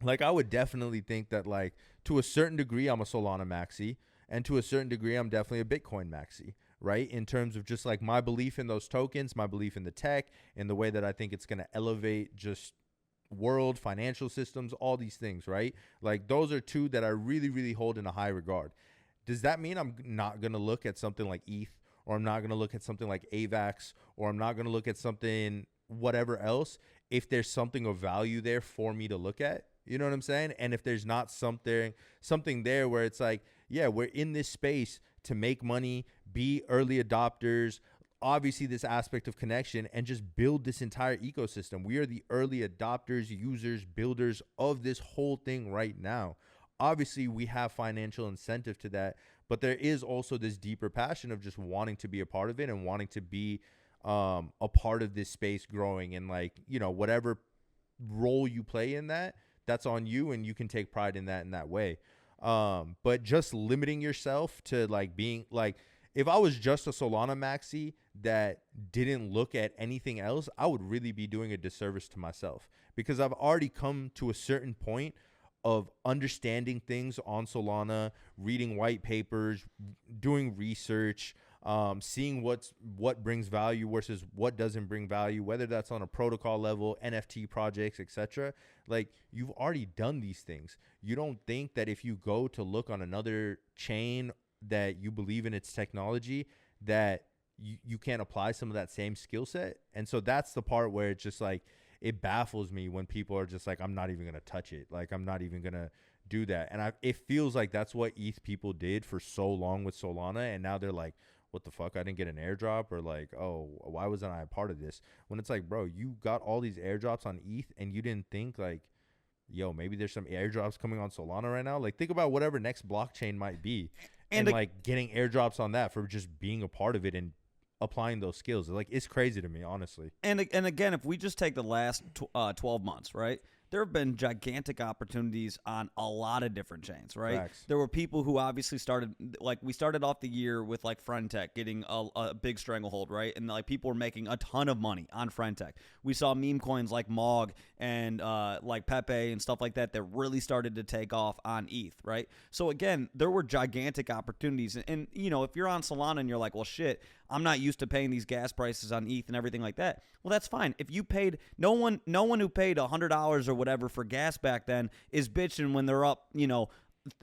I would definitely think that to a certain degree, I'm a Solana maxi, and to a certain degree, I'm definitely a Bitcoin maxi, right? In terms of just my belief in those tokens, my belief in the tech, and the way that I think it's going to elevate just world financial systems, all these things, right? Those are two that I really, really hold in a high regard. Does that mean I'm not going to look at something like ETH, or I'm not going to look at something like AVAX, or I'm not going to look at something whatever else if there's something of value there for me to look at? You know what I'm saying? And if there's not something there where it's yeah, we're in this space to make money, be early adopters, obviously this aspect of connection, and just build this entire ecosystem. We are the early adopters, users, builders of this whole thing right now. Obviously, we have financial incentive to that, but there is also this deeper passion of just wanting to be a part of it and wanting to be a part of this space growing. And whatever role you play in that, that's on you, and you can take pride in that way. But just limiting yourself to being if I was just a Solana maxi that didn't look at anything else, I would really be doing a disservice to myself, because I've already come to a certain point of understanding things on Solana, reading white papers, doing research, seeing what brings value versus what doesn't bring value, whether that's on a protocol level, NFT projects, etc. You've already done these things. You don't think that if you go to look on another chain that you believe in its technology, that you can't apply some of that same skill set? And so that's the part where it's just it baffles me when people are just I'm not even going to touch it. I'm not even going to do that. And it feels like that's what ETH people did for so long with Solana. And now they're what the fuck? I didn't get an airdrop, or oh, why wasn't I a part of this? When it's bro, you got all these airdrops on ETH and you didn't think yo, maybe there's some airdrops coming on Solana right now. Like, think about whatever next blockchain might be, And and like getting airdrops on that for just being a part of it and applying those skills. Like, it's crazy to me, honestly. And again, if we just take the last 12 months, right? There have been gigantic opportunities on a lot of different chains, right? Facts. There were people who obviously started, like we started off the year with like Friendtech getting a big stranglehold, right? And like people were making a ton of money on Friendtech. We saw meme coins like Mog and like Pepe and stuff like that that really started to take off on ETH, right? So again, there were gigantic opportunities. And you know, if you're on Solana and you're like, well, shit, I'm not used to paying these gas prices on ETH and everything like that. Well, that's fine. If you paid, no one who paid $100 or whatever for gas back then is bitching when they're up, you know,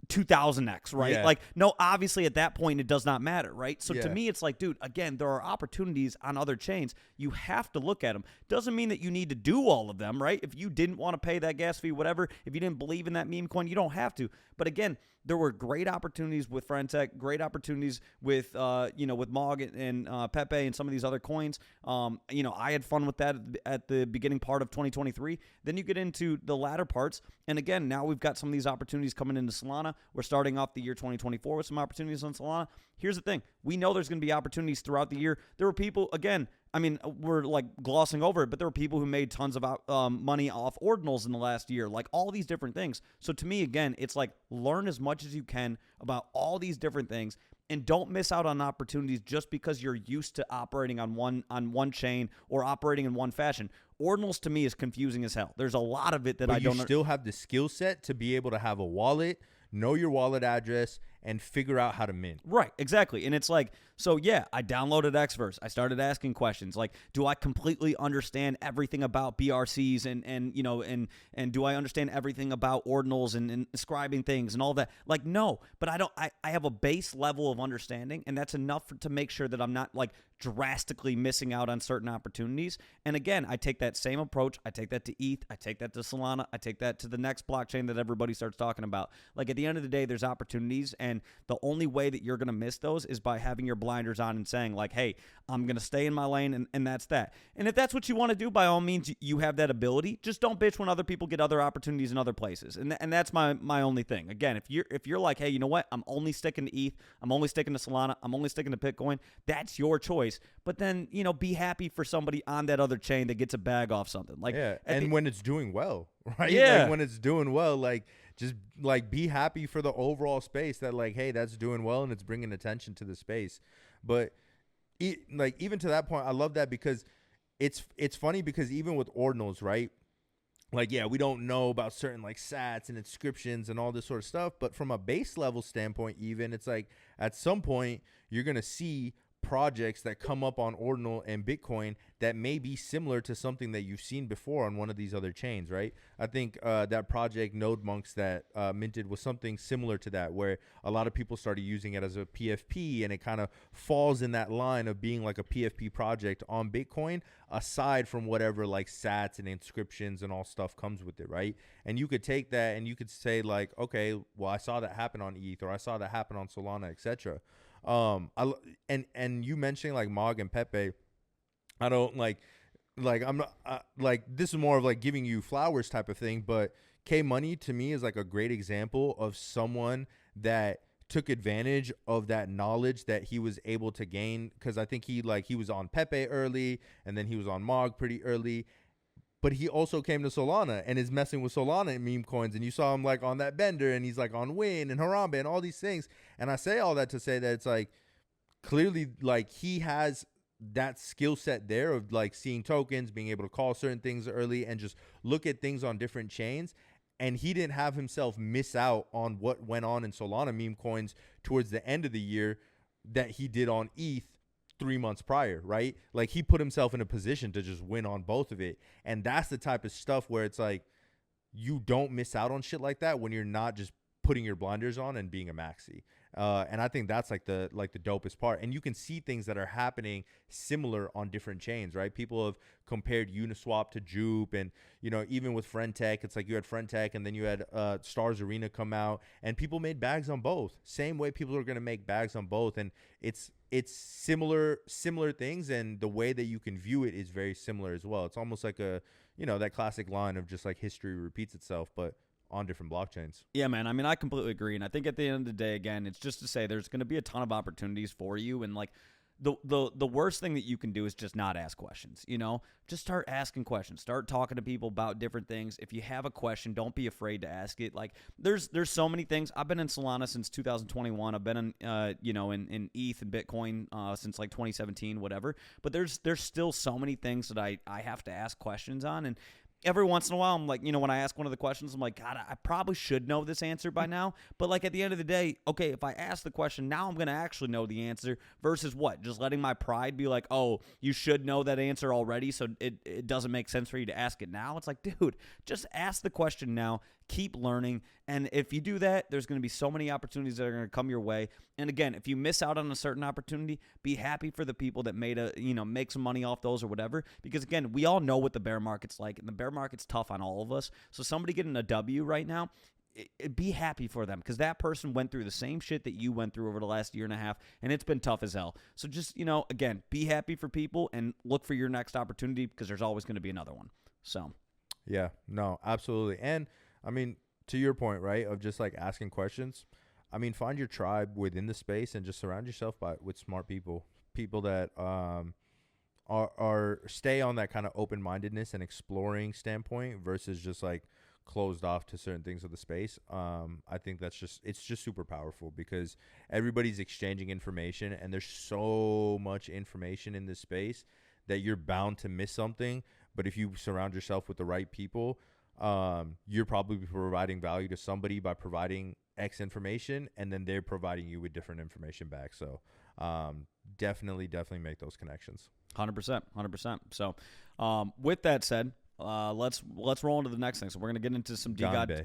2000x, right? Yeah. Like, no, obviously at that point it does not matter, right? So Yeah. to me, it's like, dude, again, there are opportunities on other chains. You have to look at them. Doesn't mean that you need to do all of them, right? If you didn't want to pay that gas fee, whatever, if you didn't believe in that meme coin, you don't have to. But again, there were great opportunities with Friendtech, great opportunities with, you know, with Mog and Pepe and some of these other coins. You know, I had fun with that at the beginning part of 2023. Then you get into the latter parts. And again, now we've got some of these opportunities coming into Solana. We're starting off the year 2024 with some opportunities on Solana. Here's the thing. We know there's going to be opportunities throughout the year. There were people, again, I mean, we're like glossing over it, but there were people who made tons of money off ordinals in the last year, like all these different things. So to me, again, it's like learn as much as you can about all these different things and don't miss out on opportunities just because you're used to operating on one chain or operating in one fashion. Ordinals to me is confusing as hell. There's a lot of it that But I don't you still have the skill set to be able to have a wallet, know your wallet address, and figure out how to mint. Right, exactly. And it's like, so yeah, I downloaded Xverse. I started asking questions like, do I completely understand everything about BRCs and you know, and do I understand everything about ordinals and describing things and all that? Like, no, but I have a base level of understanding, and that's enough to make sure that I'm not like drastically missing out on certain opportunities. And again, I take that same approach. I take that to ETH. I take that to Solana. I take that to the next blockchain that everybody starts talking about. Like, at the end of the day, there's opportunities, and the only way that you're going to miss those is by having your blinders on and saying like, hey, I'm going to stay in my lane, and that's that. And if that's what you want to do, by all means, you have that ability. Just don't bitch when other people get other opportunities in other places. And that's my only thing. Again, if you're like, hey, you know what? I'm only sticking to ETH. I'm only sticking to Solana. I'm only sticking to Bitcoin. That's your choice. But then, you know, be happy for somebody on that other chain that gets a bag off something. Like, yeah, and when it's doing well, right? Yeah. Like, when it's doing well, like, just like be happy for the overall space that like, hey, that's doing well and it's bringing attention to the space. But like, even to that point, I love that because it's funny because even with ordinals, right? Like, yeah, we don't know about certain like sats and inscriptions and all this sort of stuff, but from a base level standpoint, even it's like at some point you're gonna see projects that come up on ordinal and Bitcoin that may be similar to something that you've seen before on one of these other chains, right? I think that project Node Monks that minted was something similar to that, where a lot of people started using it as a PFP, and it kind of falls in that line of being like a PFP project on Bitcoin, aside from whatever like sats and inscriptions and all stuff comes with it, right? And you could take that and you could say like, okay, well, I saw that happen on ETH, or I saw that happen on Solana, etc. And you mentioning like Mog and Pepe, I don't like I'm not like, this is more of like giving you flowers type of thing, but K Money to me is like a great example of someone that took advantage of that knowledge that he was able to gain, because I think he was on Pepe early and then he was on Mog pretty early. But he also came to Solana and is messing with Solana and meme coins. And you saw him like on that Bender, and he's like on Win and Harambe and all these things. And I say all that to say that it's like clearly like he has that skill set there of like seeing tokens, being able to call certain things early and just look at things on different chains. And he didn't have himself miss out on what went on in Solana meme coins towards the end of the year that he did on ETH 3 months prior, right? Like, he put himself in a position to just win on both of it. And that's the type of stuff where it's like, you don't miss out on shit like that when you're not just putting your blinders on and being a maxi. And I think that's like the dopest part. And you can see things that are happening similar on different chains, right? People have compared Uniswap to JUP, and, you know, even with Friendtech, it's like you had Friendtech and then you had Stars Arena come out, and people made bags on both. Same way people are going to make bags on both. And it's similar things, and the way that you can view it is very similar as well. It's almost like a that classic line of just like history repeats itself, but on different blockchains. Yeah, man. I mean, I completely agree. And I think at the end of the day, again, it's just to say there's going to be a ton of opportunities for you. And like the worst thing that you can do is just not ask questions, just start asking questions, start talking to people about different things. If you have a question, don't be afraid to ask it. Like there's so many things. I've been in Solana since 2021. I've been in, in ETH and Bitcoin since like 2017, whatever. But there's still so many things that I have to ask questions on. And every once in a while, I'm like, when I ask one of the questions, I'm like, God, I probably should know this answer by now. But like at the end of the day, okay, if I ask the question, now I'm going to actually know the answer versus what? Just letting my pride be like, oh, you should know that answer already, so it doesn't make sense for you to ask it now. It's like, dude, just ask the question now. Keep learning. And if you do that, there's going to be so many opportunities that are going to come your way. And again, if you miss out on a certain opportunity, be happy for the people that make some money off those or whatever. Because again, we all know what the bear market's like, and the bear market's tough on all of us. So somebody getting a W right now, be happy for them, because that person went through the same shit that you went through over the last year and a half, and it's been tough as hell. So just, again, be happy for people and look for your next opportunity, because there's always going to be another one. So yeah, no, absolutely. And I mean, to your point, right, of just like asking questions, I mean, find your tribe within the space and just surround yourself with smart people that are stay on that kind of open-mindedness and exploring standpoint versus just like closed off to certain things of the space. I think it's just super powerful, because everybody's exchanging information, and there's so much information in this space that you're bound to miss something. But if you surround yourself with the right people, you're probably providing value to somebody by providing X information, and then they're providing you with different information back. So definitely make those connections. 100%. So with that said, let's roll into the next thing. So we're gonna get into some DGods.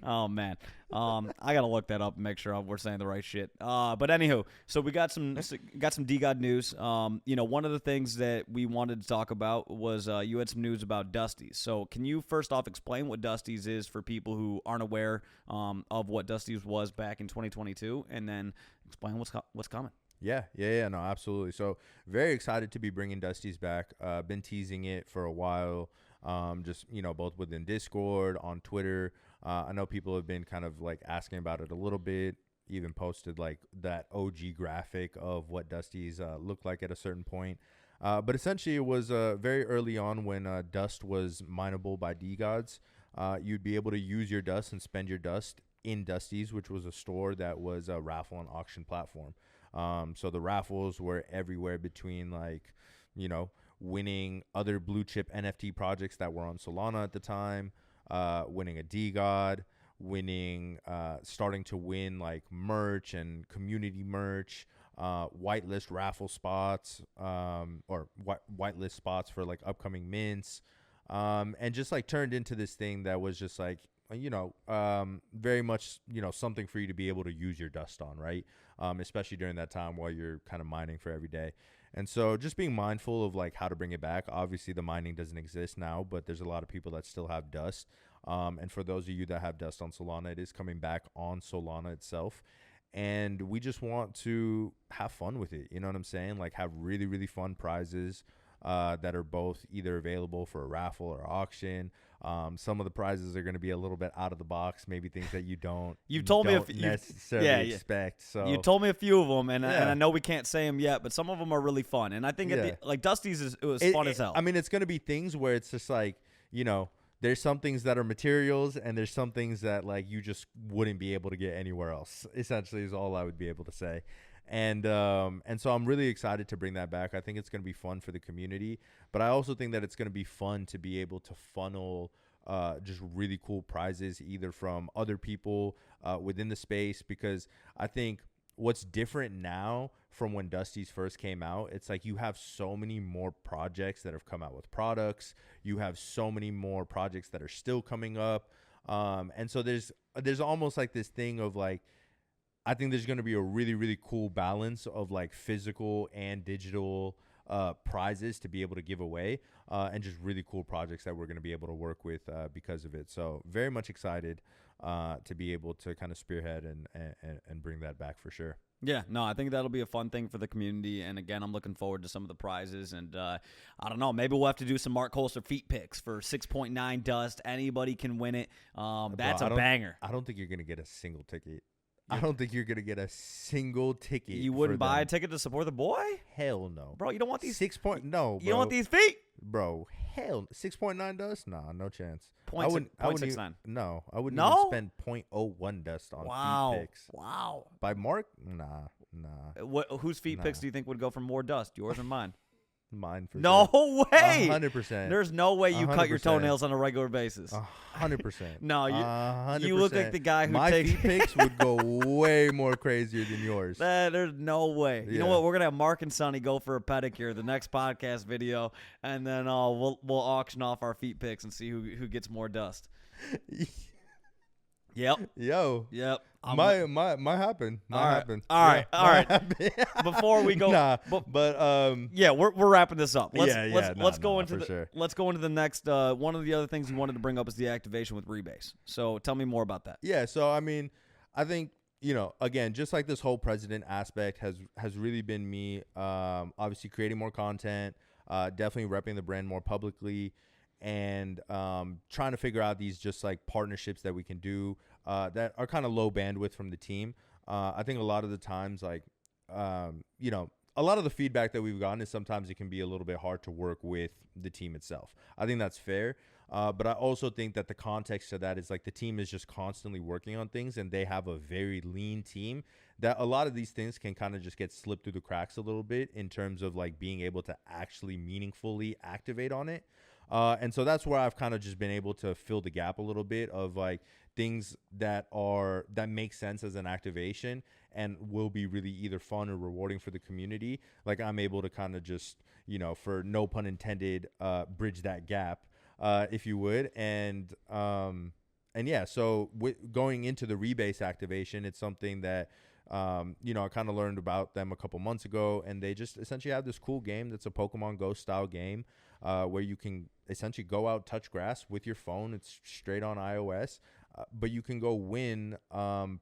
Oh man, I gotta look that up and make sure we're saying the right shit. But anywho, so we got some DGods news. One of the things that we wanted to talk about was you had some news about Dusty's. So can you first off explain what Dusty's is for people who aren't aware of what Dusty's was back in 2022, and then explain what's coming. Yeah, no, absolutely. So very excited to be bringing Dusty's back. Been teasing it for a while, just, both within Discord, on Twitter. I know people have been kind of like asking about it a little bit, even posted like that OG graphic of what Dusty's looked like at a certain point. But essentially it was very early on when Dust was mineable by DGods. You'd be able to use your Dust and spend your Dust in Dusty's, which was a store that was a raffle and auction platform. So the raffles were everywhere between like, winning other blue chip NFT projects that were on Solana at the time, winning a DGod, starting to win like merch and community merch, whitelist raffle spots, or whitelist spots for like upcoming mints, and just like turned into this thing that was just like, very much, something for you to be able to use your Dust on, right? Especially during that time while you're kind of mining for every day. And so just being mindful of like how to bring it back. Obviously the mining doesn't exist now, but there's a lot of people that still have Dust. And for those of you that have Dust on Solana, it is coming back on Solana itself. And we just want to have fun with it. You know what I'm saying? Like have really, really fun prizes that are both either available for a raffle or auction. Some of the prizes are going to be a little bit out of the box, maybe things that you don't necessarily expect. So you told me a few of them, and I know we can't say them yet, but some of them are really fun. And I think like Dusty's it was fun as hell. I mean, it's going to be things where it's just like, there's some things that are materials, and there's some things that like you just wouldn't be able to get anywhere else. Essentially, is all I would be able to say. And so I'm really excited to bring that back. I think it's going to be fun for the community, but I also think that it's going to be fun to be able to funnel just really cool prizes either from other people within the space, because I think what's different now from when Dusty's first came out, it's like you have so many more projects that have come out with products. You have so many more projects that are still coming up. And so there's almost like this thing of like, I think there's going to be a really, really cool balance of like physical and digital prizes to be able to give away, and just really cool projects that we're going to be able to work with because of it. So very much excited to be able to kind of spearhead and bring that back for sure. Yeah, no, I think that'll be a fun thing for the community. And again, I'm looking forward to some of the prizes. And I don't know, maybe we'll have to do some Marc Colcer feet picks for 6.9 dust. Anybody can win it. That's a banger. I don't think you're gonna get a single ticket. I don't think you're gonna get a single ticket. You wouldn't buy a ticket to support the boy? Hell no, bro. You don't want these 6.9. No, you don't want these feet, bro. Hell, 6.9 dust? Nah, no chance. I wouldn't even, no, I wouldn't even spend 0.01 dust on feet picks. Wow. By Marc? Nah. Whose feet picks do you think would go for more dust? Yours or mine? Mine for no sure. way. 100%. There's no way you 100%. cut your toenails on a regular basis. 100%. No, 100%. You look like the guy who my takes feet picks would go way more crazier than yours. There's no way. Yeah. You know what? We're gonna have Marc and Sonny go for a pedicure the next podcast video, and then we'll auction off our feet picks and see who gets more dust. Yep. Yo. Yep. Might happen. All right. Before we go, yeah, we're wrapping this up. Let's go into the next. One of the other things you wanted to bring up is the activation with Rebase. So tell me more about that. Yeah. So I mean, I think again, just like this whole president aspect has really been me. Obviously creating more content, definitely repping the brand more publicly. And trying to figure out these just like partnerships that we can do that are kind of low bandwidth from the team. I think a lot of the times, like, a lot of the feedback that we've gotten is sometimes it can be a little bit hard to work with the team itself. I think that's fair. But I also think that the context to that is like the team is just constantly working on things and they have a very lean team that a lot of these things can kind of just get slipped through the cracks a little bit in terms of like being able to actually meaningfully activate on it. And so that's where I've kind of just been able to fill the gap a little bit of like things that make sense as an activation and will be really either fun or rewarding for the community. Like I'm able to kind of just, for no pun intended, bridge that gap, if you would. And yeah, so going into the Rebase activation, it's something that, I kind of learned about them a couple months ago, and they just essentially have this cool game that's a Pokemon Go style game where you can essentially go out, touch grass with your phone. It's straight on iOS, but you can go win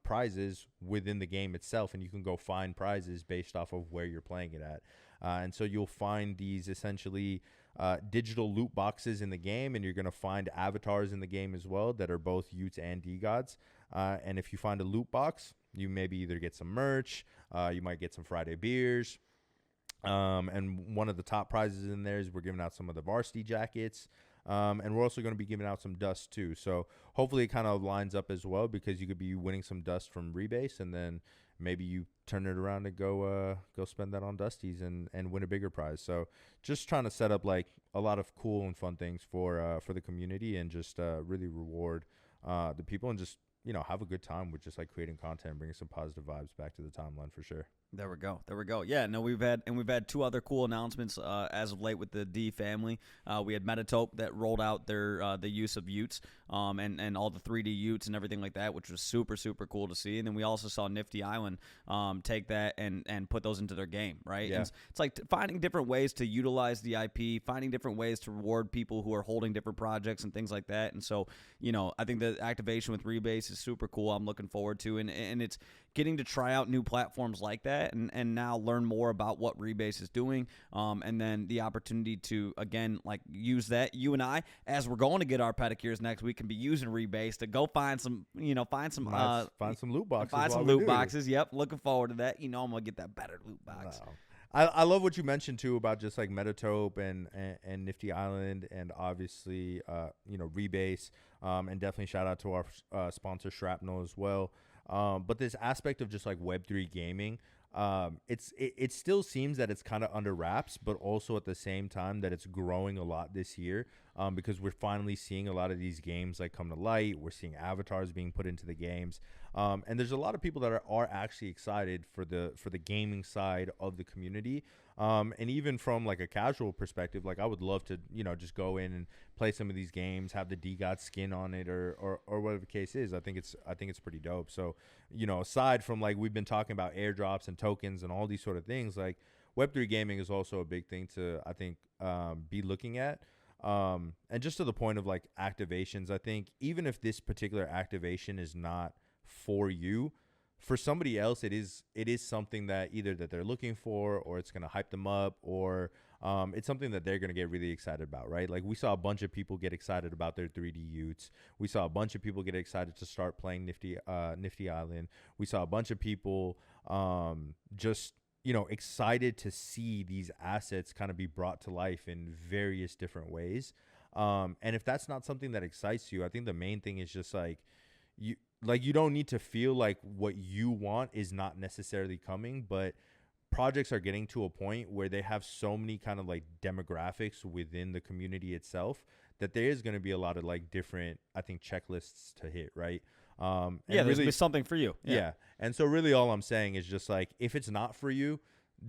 prizes within the game itself, and you can go find prizes based off of where you're playing it at. And so you'll find these essentially digital loot boxes in the game, and you're going to find avatars in the game as well that are both Utes and DGods. And if you find a loot box, you maybe either get some merch, you might get some Friday beers. And one of the top prizes in there is we're giving out some of the varsity jackets. And we're also going to be giving out some dust too. So hopefully it kind of lines up as well, because you could be winning some dust from Rebase, and then maybe you turn it around and go spend that on Dusties and win a bigger prize. So just trying to set up like a lot of cool and fun things for the community, and just really reward the people, and just have a good time with just like creating content and bringing some positive vibes back to the timeline for sure. There we go. Yeah, no, we've had two other cool announcements as of late with the D family. We had Metatope that rolled out their the use of Utes and all the 3D Utes and everything like that, which was super cool to see. And then we also saw Nifty Island take that and put those into their game, right? Yeah. And it's like finding different ways to utilize the IP, finding different ways to reward people who are holding different projects and things like that. And so, I think the activation with Rebase is super cool. I'm looking forward to, and it's getting to try out new platforms like that, and now learn more about what Rebase is doing, and then the opportunity to, again, like use that. You and I, as we're going to get our pedicures next week, can be using Rebase to go find some loot boxes. Find some loot boxes. Yep, looking forward to that. I'm gonna get that better loot box. Wow. I love what you mentioned too about just like Metatope and Nifty Island, and obviously Rebase, and definitely shout out to our sponsor Shrapnel as well. But this aspect of just like Web3 gaming, it still seems that it's kind of under wraps, but also at the same time that it's growing a lot this year, because we're finally seeing a lot of these games like come to light. We're seeing avatars being put into the games, and there's a lot of people that are actually excited for the gaming side of the community. And even from like a casual perspective, like I would love to, just go in and play some of these games, have the DGods skin on it, or whatever the case is. I think it's pretty dope. So, aside from like we've been talking about airdrops and tokens and all these sort of things, like Web3 gaming is also a big thing to, I think, be looking at. And just to the point of like activations, I think even if this particular activation is not for you, for somebody else, it is something that either that they're looking for, or it's gonna hype them up, or it's something that they're gonna get really excited about, right? Like we saw a bunch of people get excited about their 3D Utes. We saw a bunch of people get excited to start playing Nifty Island. We saw a bunch of people just excited to see these assets kind of be brought to life in various different ways. And if that's not something that excites you, I think the main thing is just like you don't need to feel like what you want is not necessarily coming, but projects are getting to a point where they have so many kind of like demographics within the community itself that there is going to be a lot of like different, I think, checklists to hit, right? Yeah, there's really, gonna be something for you. Yeah. And so really all I'm saying is just like, if it's not for you,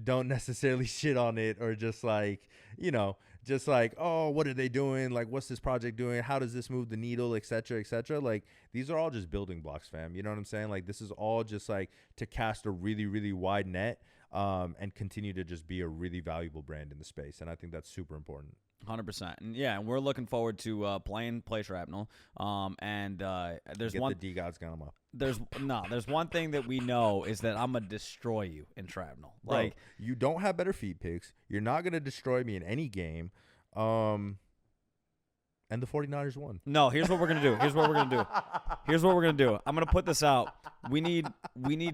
don't necessarily shit on it, or just like, just like, oh, what are they doing? Like, what's this project doing? How does this move the needle, et cetera, et cetera? Like, these are all just building blocks, fam. You know what I'm saying? Like, this is all just like to cast a really, really wide net and continue to just be a really valuable brand in the space. And I think that's super important. 100%. And yeah, and we're looking forward to play Shrapnel. There's Get one the DGods gun up. There's one thing that we know is that I'm gonna destroy you in Shrapnel. Bro, Like, you don't have better feed picks. You're not gonna destroy me in any game. And the 49ers won. no, here's what we're gonna do. Here's what we're gonna do. I'm gonna put this out. We need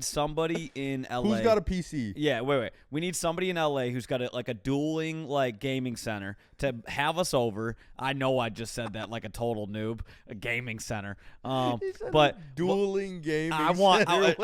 somebody in LA. Who's got a PC? Yeah, wait. We need somebody in LA who's got a dueling like gaming center to have us over. I know I just said that like a total noob. A gaming center. But dueling gaming. I want center?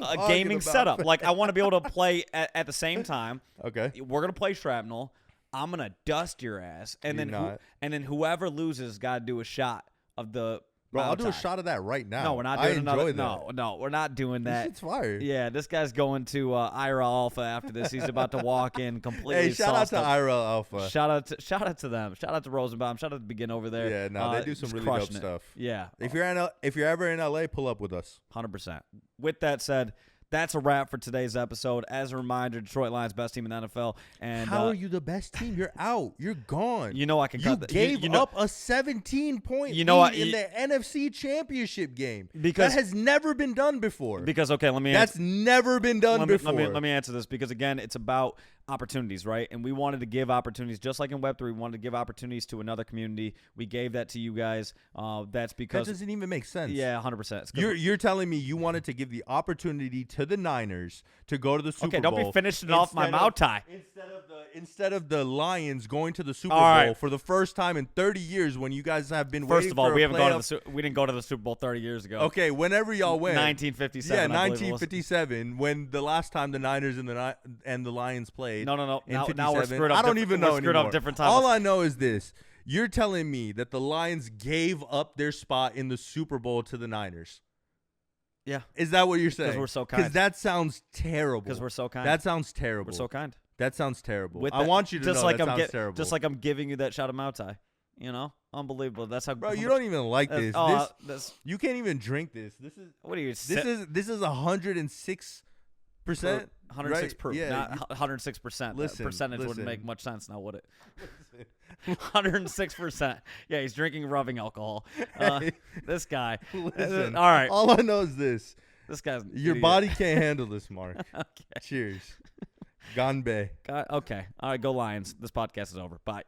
a gaming setup. Like I want to be able to play at the same time. Okay. We're gonna play Shrapnel. I'm gonna dust your ass, and then whoever loses got to do a shot of the. Bro, I'll Moutai. do a shot of that right now. No, we're not doing another. That. No, we're not doing that. This shit's fire. Yeah, this guy's going to Ira Alpha after this. He's about to walk in completely. Hey, shout out to up. Ira Alpha. Shout out to them. Shout out to Rosenbaum. Shout out to Begin over there. Yeah, no, they do some really dope stuff. Yeah. If you're ever in LA, pull up with us. 100%. With that said, that's a wrap for today's episode. As a reminder, Detroit Lions best team in the NFL. And how are you the best team? You're out. You're gone. You know I can cut that. You gave up a 17-point lead in the NFC Championship game. Because that has never been done before. Because that's never been done before. Let me answer this, because again, it's about opportunities, right? And we wanted to give opportunities, just like in Web3, we wanted to give opportunities to another community. We gave that to you guys. That's because that doesn't even make sense. Yeah, 100%. You're telling me you wanted to give the opportunity to the Niners to go to the Super Bowl. Okay, don't be finishing off my Moutai. Instead of the Lions going to the Super Bowl for the first time in 30 years, when you guys have been First waiting of all, for we a haven't gone to we didn't go to the Super Bowl 30 years ago. Okay, whenever y'all went. 1957. Yeah, 1957, when the last time the Niners and the Lions played. No. Now we're screwed up. I don't even know we're screwed anymore. up different times. All I know is this. You're telling me that the Lions gave up their spot in the Super Bowl to the Niners. Yeah. Is that what you're saying? Because we're so kind. Because that sounds terrible. Because we're so kind. That sounds terrible. We're so kind. That sounds terrible. I want you to know that sounds terrible. Just like I'm giving you that shot of Moutai. Unbelievable. That's how. Bro, you don't even like this. You can't even drink this. This is. What are you? This is 106%. 106 proof, yeah, not 106%. Listen, percentage wouldn't make much sense now, would it? 106%. Yeah, he's drinking rubbing alcohol. This guy. Listen, all right. All I know is this. This guy's your idiot. body can't handle this, Mark. Okay. Cheers. Ganbei. Okay. All right, go Lions. This podcast is over. Bye.